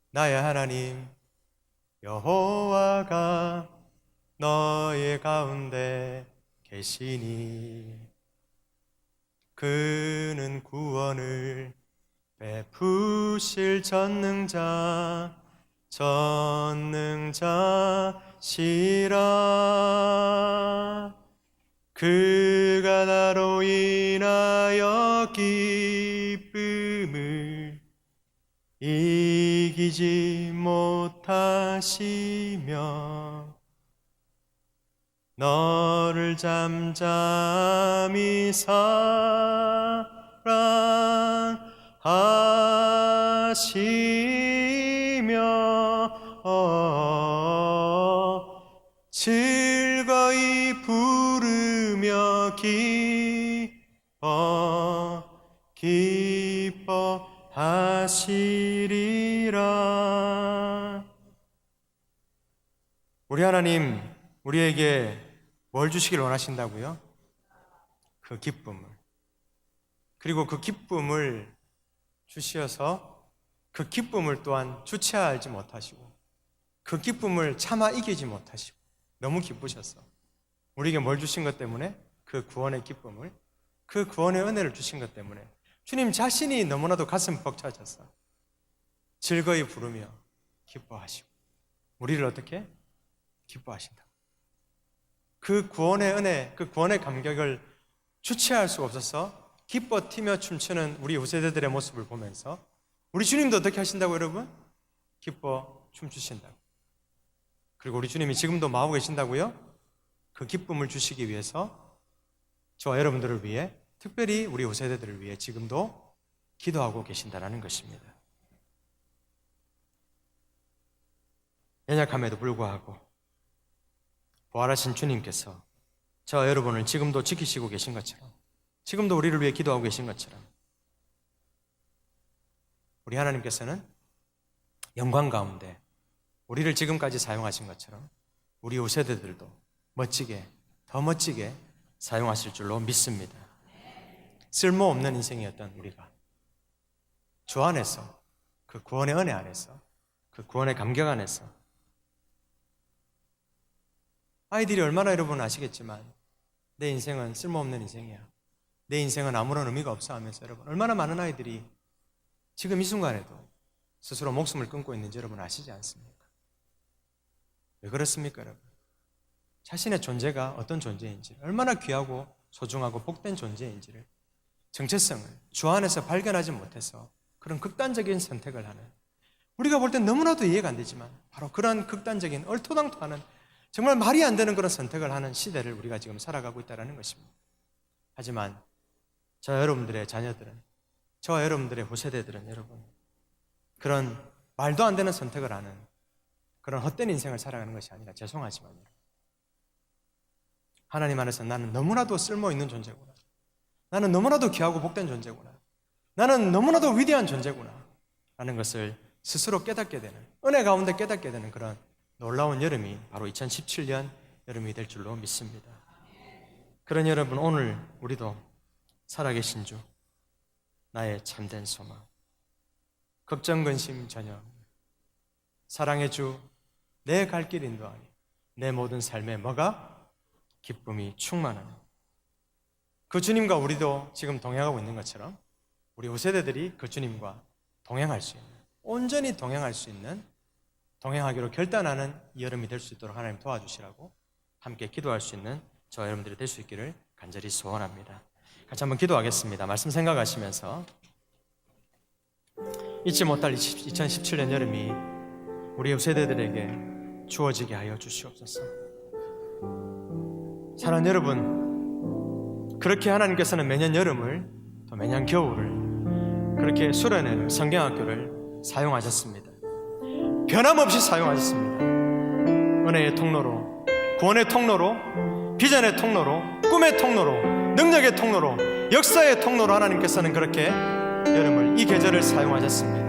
나의 하나님 여호와가 너의 가운데 계시니 그는 구원을 베푸실 전능자시라. 그가 나로 인하여 기쁨을 이기지 못하시며 너를 잠잠히 사랑하시며 즐거이 부르며 기뻐하시리라. 우리 하나님, 우리에게 뭘 주시길 원하신다고요? 그 기쁨을. 그리고 그 기쁨을 주시어서 그 기쁨을 또한 주체하지 못하시고 그 기쁨을 차마 이기지 못하시고 너무 기쁘셔서 우리에게 뭘 주신 것 때문에? 그 구원의 기쁨을, 그 구원의 은혜를 주신 것 때문에 주님 자신이 너무나도 가슴 벅차셔서 즐거이 부르며 기뻐하시고 우리를 어떻게? 기뻐하신다. 그 구원의 은혜, 그 구원의 감격을 주체할 수가 없어서 기뻐 뛰며 춤추는 우리 후세대들의 모습을 보면서 우리 주님도 어떻게 하신다고 여러분? 기뻐 춤추신다고. 그리고 우리 주님이 지금도 마하고 계신다고요? 그 기쁨을 주시기 위해서 저와 여러분들을 위해, 특별히 우리 후세대들을 위해 지금도 기도하고 계신다는 것입니다. 연약함에도 불구하고 부활하신 주님께서 저와 여러분을 지금도 지키시고 계신 것처럼, 지금도 우리를 위해 기도하고 계신 것처럼 우리 하나님께서는 영광 가운데 우리를 지금까지 사용하신 것처럼 우리 후세대들도 멋지게, 더 멋지게 사용하실 줄로 믿습니다. 쓸모없는 인생이었던 우리가 주 안에서, 그 구원의 은혜 안에서, 그 구원의 감격 안에서, 아이들이 얼마나 여러분 아시겠지만 내 인생은 쓸모없는 인생이야, 내 인생은 아무런 의미가 없어 하면서 여러분 얼마나 많은 아이들이 지금 이 순간에도 스스로 목숨을 끊고 있는지 여러분 아시지 않습니까? 왜 그렇습니까 여러분? 자신의 존재가 어떤 존재인지를, 얼마나 귀하고 소중하고 복된 존재인지를, 정체성을 주 안에서 발견하지 못해서 그런 극단적인 선택을 하는, 우리가 볼 땐 너무나도 이해가 안 되지만 바로 그런 극단적인 얼토당토하는 정말 말이 안 되는 그런 선택을 하는 시대를 우리가 지금 살아가고 있다는 것입니다. 하지만 저와 여러분들의 자녀들은, 저와 여러분들의 후세대들은 여러분 그런 말도 안 되는 선택을 하는 그런 헛된 인생을 살아가는 것이 아니라, 죄송하지만요, 하나님 안에서 나는 너무나도 쓸모있는 존재구나, 나는 너무나도 귀하고 복된 존재구나, 나는 너무나도 위대한 존재구나 라는 것을 스스로 깨닫게 되는, 은혜 가운데 깨닫게 되는 그런 놀라운 여름이 바로 2017년 여름이 될 줄로 믿습니다. 그러니 여러분, 오늘 우리도 살아계신 주, 나의 참된 소망, 걱정 근심 전혀 없는 사랑의 주, 내 갈 길 인도하니 내 모든 삶에 뭐가? 기쁨이 충만하는 그 주님과 우리도 지금 동행하고 있는 것처럼 우리 후세대들이 그 주님과 동행할 수 있는, 온전히 동행할 수 있는, 동행하기로 결단하는 이 여름이 될 수 있도록 하나님 도와주시라고 함께 기도할 수 있는 저와 여러분들이 될 수 있기를 간절히 소원합니다. 같이 한번 기도하겠습니다. 말씀 생각하시면서 잊지 못할 2017년 여름이 우리 후세대들에게 주어지게 하여 주시옵소서. 사랑하는 여러분, 그렇게 하나님께서는 매년 여름을, 또 매년 겨울을 그렇게 수련회를, 성경학교를 사용하셨습니다. 변함없이 사용하셨습니다. 은혜의 통로로, 구원의 통로로, 비전의 통로로, 꿈의 통로로, 능력의 통로로, 역사의 통로로 하나님께서는 그렇게 여름을, 이 계절을 사용하셨습니다.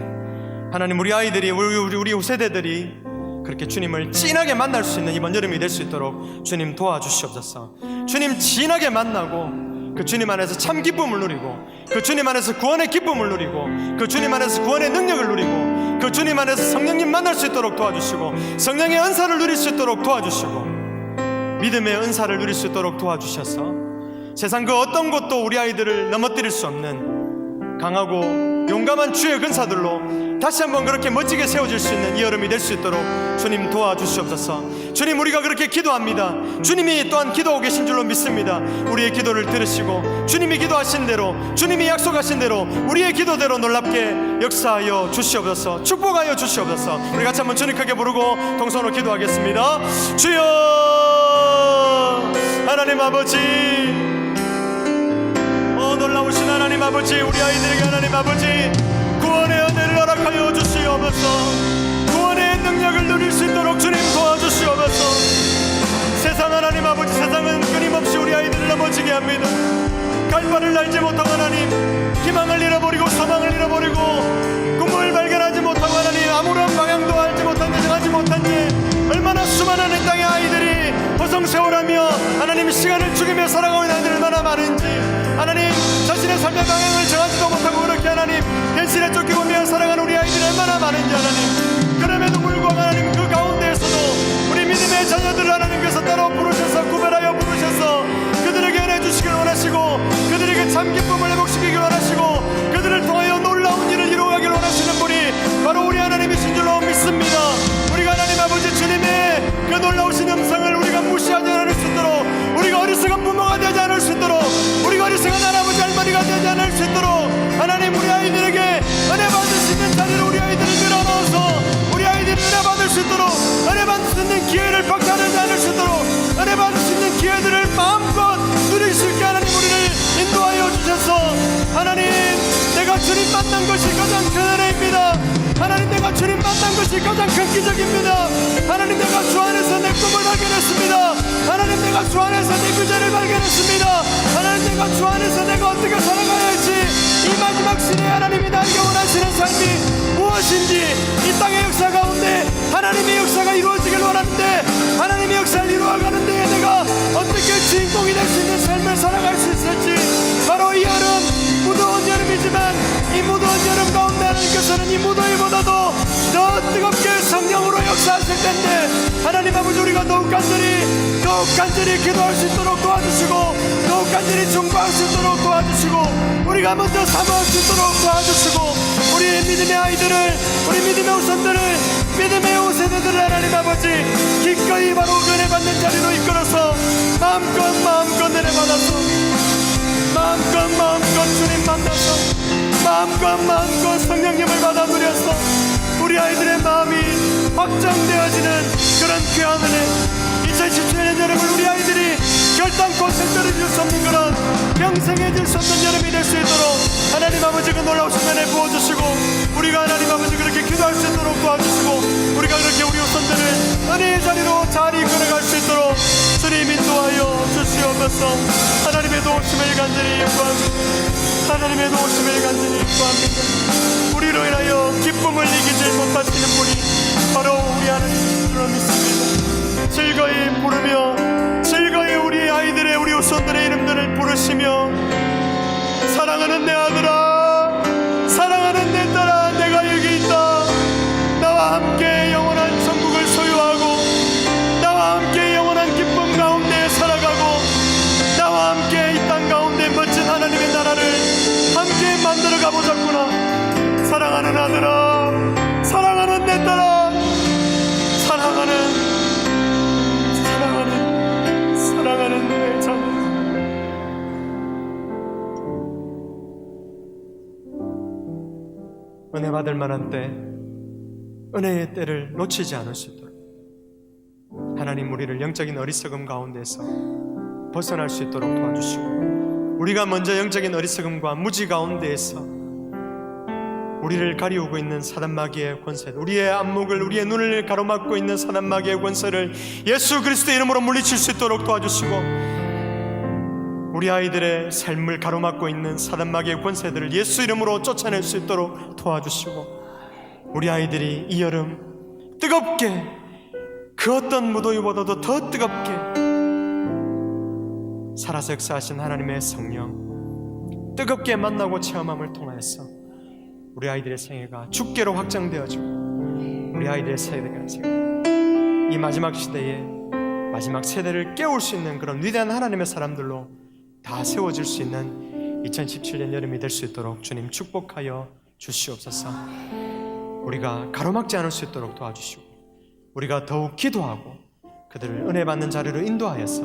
하나님, 우리 아이들이, 우리 후세대들이 그렇게 주님을 진하게 만날 수 있는 이번 여름이 될 수 있도록 주님 도와주시옵소서. 주님 진하게 만나고 그 주님 안에서 참 기쁨을 누리고, 그 주님 안에서 구원의 기쁨을 누리고, 그 주님 안에서 구원의 능력을 누리고, 그 주님 안에서 성령님 만날 수 있도록 도와주시고, 성령의 은사를 누릴 수 있도록 도와주시고, 믿음의 은사를 누릴 수 있도록 도와주셔서 세상 그 어떤 것도 우리 아이들을 넘어뜨릴 수 없는 강하고 용감한 주의 근사들로 다시 한번 그렇게 멋지게 세워질 수 있는 이 여름이 될 수 있도록 주님 도와주시옵소서. 주님, 우리가 그렇게 기도합니다. 주님이 또한 기도하고 계신 줄로 믿습니다. 우리의 기도를 들으시고 주님이 기도하신 대로, 주님이 약속하신 대로 우리의 기도대로 놀랍게 역사하여 주시옵소서. 축복하여 주시옵소서. 우리 같이 한번 주님 크게 부르고 동성으로 기도하겠습니다. 주여, 하나님 아버지, 놀라우신 하나님 아버지, 우리 아이들에게 하나님 아버지 구원의 은혜를 허락하여 주시옵소서. 구원의 능력을 누릴 수 있도록 주님 도와주시옵소서. 세상 하나님 아버지, 세상은 끊임없이 우리 아이들을 넘어지게 합니다. 갈 바를 알지 못하고 하나님, 희망을 잃어버리고 소망을 잃어버리고 꿈을 발견하지 못하고 하나님, 아무런 방향도 알지 못한 지, 정하지 못한 지 얼마나 수많은 이 땅의 아이들이 허송세월하며 하나님 시간을 죽이며 살아가고 있는 아이들이 얼마나 많은지, 하나님 자신의 삶의 방향을 정하지도 못하고 그렇게 하나님 현실에 쫓기고 살아가는 우리 아이들이 얼마나 많은지 하나님, 그럼에도 불구하고 하나님 그 가운데에서도 우리 믿음의 자녀들을 하나님께서 따로 부르셔서 구별하여 부르셔서 그들에게 은혜 주시길 원하시고 그들에게 참 기쁨을 회복시키길 원하시고 그들을 통하여 놀라운 일을 이루어가길 원하시는 분이 바로 우리 하나님이신 줄로 믿습니다. 우리가 하나님 아버지 주님의 그 놀라우신 음성을 우리가 무시하지 않을 수 있도록, 우리가 어리석은 부모가 되지 않을 수 있도록, 우리가 어리석은 할아버지 할머니가 되지 않을 수 있도록 하나님 우리 아이들에게 은혜 받을 수 있는 자리를 우리 아이들을 늘어넣어서 우리 아이들이 은혜 받을 수 있도록, 은혜 받을 수 있는 기회를 박탈하지 않을 수 있도록 은혜 받을 수 있는 기회들을 마음껏 누릴 수 있게 하나님 우리를 인도하여 주셔서, 하나님 내가 주님 만난 것이 가장 큰 은혜입니다. 하나님 내가 주님 만난 것이 가장 큰 기적입니다. 하나님 내가 주 안에서 내 꿈을 발견했습니다. 하나님 내가 주 안에서 내 규제를 발견했습니다. 하나님 내가 주 안에서 내가 어떻게 살아가야 할지, 이 마지막 시대에 하나님이 나에게 원하시는 삶이 무엇인지, 이 땅의 역사 가운데 하나님의 역사가 이루어지길 원하는데 하나님의 역사를 이루어가는 데에 내가 어떻게 주인공이 될 수 있는 삶을 살아갈 수 있을지, 바로 이 여름, 무더운 여름이지만 이 무더운 여름 가운데 하나님께서는 이 무더위보다도 더 뜨겁게 성령으로 역사하실 텐데 하나님 아버지, 우리가 더욱 간절히 기도할 수 있도록 도와주시고 더욱 간절히 중보할 수 있도록 도와주시고 우리가 먼저 사모할 수 있도록 도와주시고 우리의 믿음의 아이들을, 우리 믿음의 후손들을, 믿음의 후세대들을 하나님 아버지 기꺼이 바로 은혜 받는 자리로 이끌어서 마음껏 은혜 받아서 마음껏 주님 만나서 마음껏 성령님을 받아 누려서 우리 아이들의 마음이 확장되어지는 그런 귀한 은혜, 2017년 여름을 우리 아이들이 결단코 색별해질 수 없는 그런 평생에 질 수 없는 여름이 될 수 있도록 하나님 아버지 그 놀라우신 은혜 부어주시고 우리가 하나님 아버지 그렇게 기도할 수 있도록 도와주시고 우리가 그렇게 우리 후손들을 은혜의 자리로 잘 이끌어갈 수 있도록 주님 인도하여 주시옵소서. 하나님의 도우심을 간절히 요구합니다. 하나님의 도우심을 간절히 요구합니다. 우리로 인하여 기쁨을 이기지 못하시는 분이 바로 우리 하나님인 줄로 믿습니다. 즐거이 부르며 즐거이 우리 아이들의, 우리 후손들의 이름들을 부르시며 사랑하는 내 아들아, 사랑하는 내 딸아, 내가 여기 있다. 나와 함께 영원한 천국을 소유하고 나와 함께 영원한 기쁨 가운데 살아가고 나와 함께 이 땅 가운데 멋진 하나님의 나라를 함께 만들어 가보자꾸나. 사랑하는 아들아, 사랑하는 내 딸아, 사랑하는 내 자녀. 은혜 받을 만한 때, 은혜의 때를 놓치지 않을 수 있도록 하나님 우리를 영적인 어리석음 가운데서 벗어날 수 있도록 도와주시고 우리가 먼저 영적인 어리석음과 무지 가운데에서 우리를 가리우고 있는 사단마귀의 권세, 우리의 안목을, 우리의 눈을 가로막고 있는 사단마귀의 권세를 예수 그리스도의 이름으로 물리칠 수 있도록 도와주시고 우리 아이들의 삶을 가로막고 있는 사단마귀의 권세들을 예수 이름으로 쫓아낼 수 있도록 도와주시고 우리 아이들이 이 여름 뜨겁게, 그 어떤 무더위보다도 더 뜨겁게 살아서 역사하신 하나님의 성령 뜨겁게 만나고 체험함을 통해서 우리 아이들의 생애가 주께로 확장되어지고 우리 아이들의 세대가 이 마지막 시대에 마지막 세대를 깨울 수 있는 그런 위대한 하나님의 사람들로 다 세워질 수 있는 2017년 여름이 될 수 있도록 주님 축복하여 주시옵소서. 우리가 가로막지 않을 수 있도록 도와주시고, 우리가 더욱 기도하고 그들을 은혜 받는 자리로 인도하여서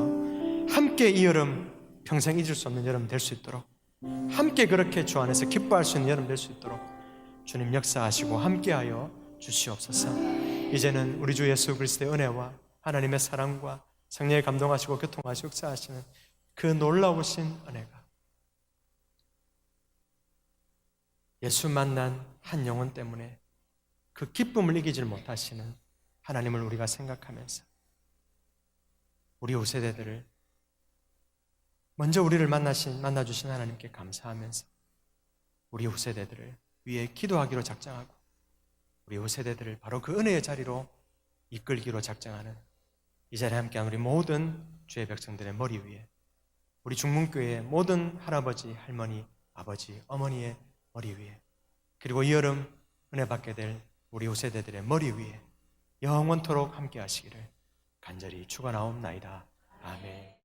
함께 이 여름 평생 잊을 수 없는 여름 될 수 있도록, 함께 그렇게 주 안에서 기뻐할 수 있는 여름 될 수 있도록 주님 역사하시고 함께하여 주시옵소서. 이제는 우리 주 예수 그리스도의 은혜와 하나님의 사랑과 성령의 감동하시고 교통하시고 역사하시는 그 놀라우신 은혜가 예수 만난 한 영혼 때문에 그 기쁨을 이기질 못하시는 하나님을 우리가 생각하면서 우리 후세대들을 먼저 우리를 만나주신 하나님께 감사하면서 우리 후세대들을 위해 기도하기로 작정하고 우리 후세대들을 바로 그 은혜의 자리로 이끌기로 작정하는 이 자리에 함께한 우리 모든 주의 백성들의 머리 위에, 우리 중문교회의 모든 할아버지, 할머니, 아버지, 어머니의 머리 위에, 그리고 이 여름 은혜 받게 될 우리 후세대들의 머리 위에 영원토록 함께 하시기를 간절히 축원하옵나이다. 아멘.